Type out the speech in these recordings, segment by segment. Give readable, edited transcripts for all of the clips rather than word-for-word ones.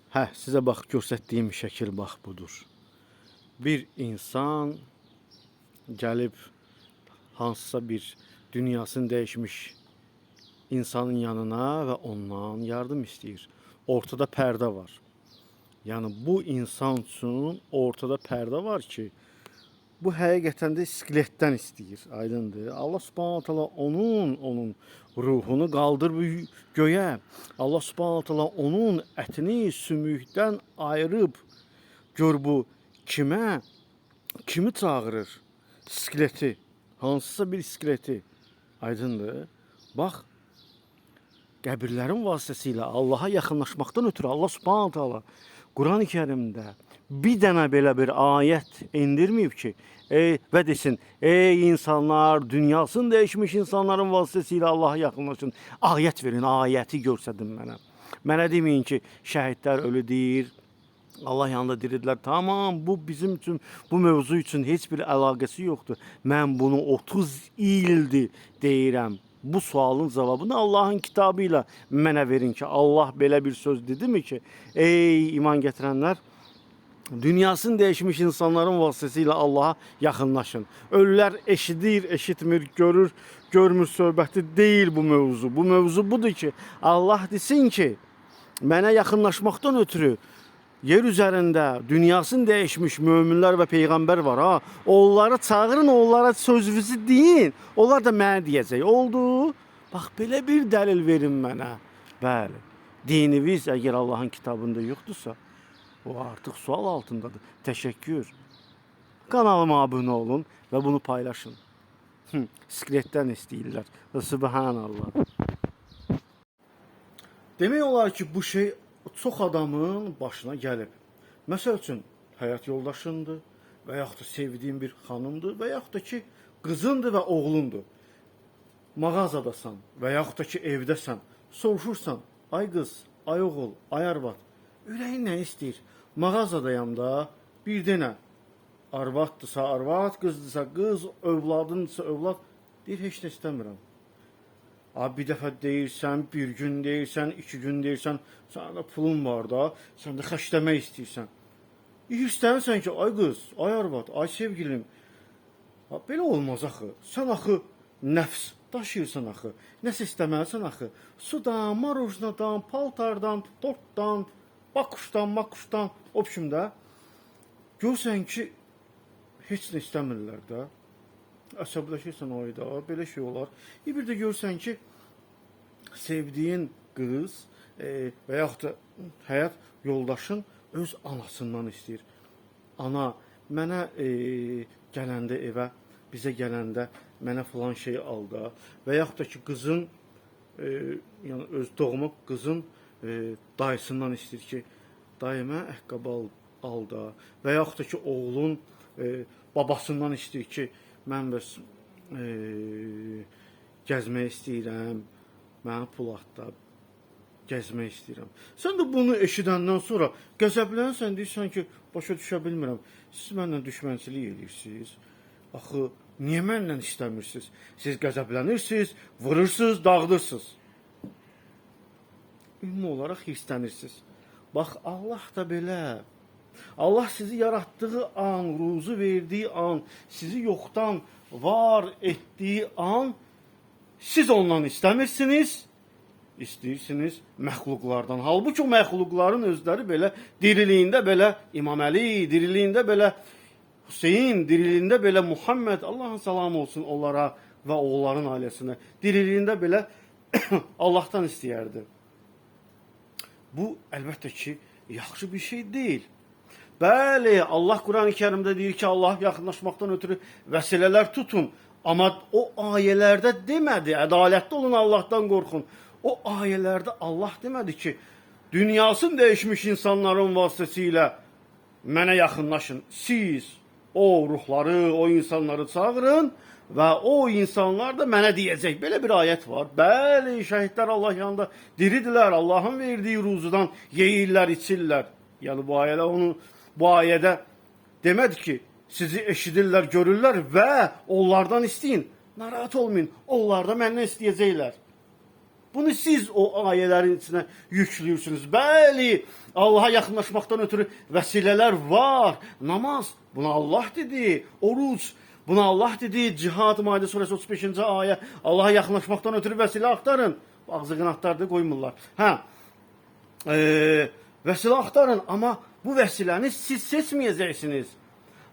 Hə, sizə bax göstərdiyim şəkil bax budur. Bir insan gəlib hansısa bir dünyasını dəyişmiş insanın yanına və ondan yardım istəyir. Ortada pərdə var. Yəni bu insan üçün ortada pərdə var ki, bu həqiqətən də skeletdən istəyir. Aydındır. Allah Subhanahu taala onun ruhunu qaldırıb göyə. Allah Subhanahu taala onun ətini sümükdən ayırıb gör bu kimi çağırır? Skeleti. Hansısa bir skeleti. Aydındır. Bax, qəbirlərin vasitəsilə Allaha yaxınlaşmaqdan ötürü Allah Subhanahu taala Quran-ı Kərimdə bir dənə belə bir ayət indirməyib ki, və desin, ey insanlar, dünyasını dəyişmiş insanların vasitəsilə Allaha yaxınlaşın. Ayət verin, ayəti göstərin mənə. Mənə deməyin ki, şəhidlər ölü deyir, Allah yanında diridilər. Tamam, bu bizim üçün, bu mövzu üçün heç bir əlaqəsi yoxdur. Mən bunu 30 ildir deyirəm. Bu sualın cevabını Allah'ın kitabıyla mənə verin ki, Allah belə bir söz dedi mi ki, ey iman getirenler, dünyasını değişmiş insanların vasıtasıyla Allah'a yakınlaşın. Ölüler eşidir, eşitmir, görür, görmür söhbəti değil bu mevzu. Bu mevzu budur ki, Allah desin ki, mənə yaxınlaşmaqdan ötürü yer üzerinde dünyasını değişmiş müminler ve peygamber var ha. Onları çağırın, onlara sözünüzü deyin. Onlar da mənə deyəcək. Oldu. Bax belə bir dəlil verin mənə. Bəli. Dininiz əgər Allah'ın kitabında yoxdursa, o artıq sual altındadır. Təşəkkür. Kanalıma abunə olun və bunu paylaşın. Skeletdən istəyirlər. Subhanallah. Demək olar ki, bu şey çox adamın başına gəlib. Məsəl üçün, həyat yoldaşındır və yaxud da sevdiyin bir xanımdır və yaxud da ki, qızındır və oğlundur. Mağazadasan və yaxud da ki, evdəsən, soruşursan, ay qız, ay oğul, ay arvad, ürəyin nə istəyir? Mağazadayam da bir dənə arvaddırsa arvad, qızdırsa qız, övladınsa övlad, deyir, heç nə istəmirəm. Abi bir dəfə deyirsən, bir gün deyirsən, 2 gün deyirsən, səndə pulun var da, sən də xəşləmək istəyirsən. İstəmirsən ki, ay qız, ay arvad, ay sevgilim, belə olmaz axı. Sən axı nəfs daşıyırsan axı. Nəsə istəməlisən axı. Sudan, marujnadan, paltardan, tortdan, bakuşdan, makuşdan, opşumda. Görsən ki, heç nə istəmirlər də. Əsəbləşirsən ayda, belə şey olar. Bir də görsən ki, sevdiyin qız və yaxud da həyat yoldaşın öz anasından istəyir. Ana, mənə gələndə evə, bizə gələndə mənə falan şey al da. Və yaxud da ki, qızın, yəni öz doğma qızın dayısından istəyir ki, dayımə ayaqqabı al da. Və yaxud da ki, oğlun babasından istəyir ki, mən bəs gəzmək istəyirəm, mənə pul at da, gəzmək istəyirəm. Sən də bunu eşidəndən sonra qəzəblənsən, deyirsən ki, başa düşə bilmirəm, siz mənlə düşmənçilik edirsiniz. Axı, niyə mənlə istəmirsiniz? Siz qəzəblənirsiniz, vurursunuz, dağıdırsınız. Ümumi olaraq hirslənirsiniz. Bax, Allah da belə. Allah sizi yarattığı an, ruzu verdiği an, sizi yoktan var ettiği an, siz ondan istəmirsiniz, istəyirsiniz məxluqlardan. Halbuki o məxluqların özləri belə diriliyində belə İmam Əli, diriliyində belə Hüseyin, diriliyində belə Muhammed, Allah'ın salamı olsun onlara və oğulların ailəsinə, diriliyində belə Allah'tan istəyərdi. Bu əlbəttə ki, yaxşı bir şey deyil. Bəli, Allah Quran-ı Kərimdə deyir ki, Allah yaxınlaşmaqdan ötürü vəsilələr tutun. Amma o ayələrdə demədi, ədalətli olun, Allah'tan qorxun. O ayələrdə Allah demədi ki, dünyasını dəyişmiş insanların vasitəsilə mənə yaxınlaşın. Siz o ruhları, o insanları çağırın və o insanlar da mənə deyəcək. Belə bir ayət var. Bəli, şəhidlər Allah yanında diridirlər, Allah'ın verdiyi ruzudan yeyirlər, içirlər. Yəni bu ayədə demədi ki, sizi eşidirlər, görürlər və onlardan istəyin. Narahat olmayın, onlar da məndən istəyəcəklər. Bunu siz o ayələrin içinə yüklüyorsunuz. Bəli, Allaha yaxınlaşmaqdan ötürü vəsilələr var. Namaz, buna Allah dedi. Oruç, buna Allah dedi. Cihad, Maide suresi 35-ci ayə. Allaha yaxınlaşmaqdan ötürü vəsilə axtarın. Ağzı qanatlarda qoymurlar. Vəsilə axtarın, amma bu vəsiləni siz seçməyəcəksiniz.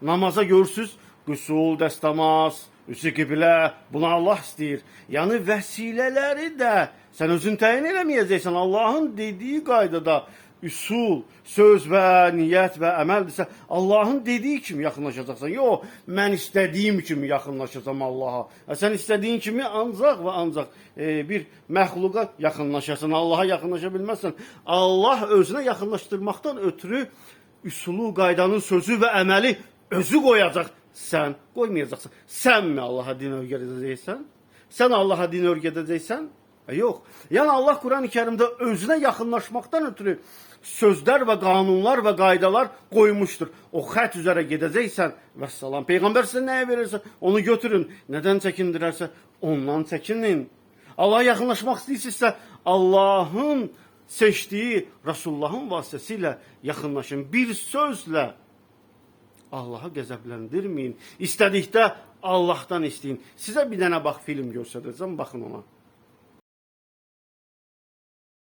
Namaza görürsüz, qüsul, dəstəmaz, üstü qiblə, buna Allah istəyir. Yəni vəsilələri də sən özün təyin eləməyəcəksən. Allahın dediyi qaydada üsul, söz və niyyət və əməldirsə, Allahın dediyi kimi yaxınlaşacaqsan. Yox, mən istədiyim kimi yaxınlaşacam Allaha. Sən istədiyin kimi ancaq və ancaq bir məxluqa yaxınlaşasan, Allaha yaxınlaşa bilməzsən. Allah özünə yaxınlaşdırmaqdan ötürü üsulu, qaydanın sözü və əməli özü qoyacaq. Sən qoymayacaqsan. Sən mi Allaha din öyrədəcəksən? Sən Allaha din öyrədəcəksən? Yox. Yəni Allah Quran-ı Kərimdə özünə yaxınlaşmaqdan ötürü sözlər və qanunlar və qaydalar qoymuşdur. O xət üzərə gedəcəksən, vəssalam. Peyğəmbər sizə nəyə verirsə, onu götürün. Nədən çəkindirərsə, ondan çəkinin. Allaha yaxınlaşmaq istəyirsinizsə, Allahın seçdiyi Rasulullahın vasitəsilə yaxınlaşın. Bir sözlə Allaha qəzəbləndirməyin. İstədikdə Allahdan istəyin. Sizə bir dənə film göstərəcəm, baxın ona.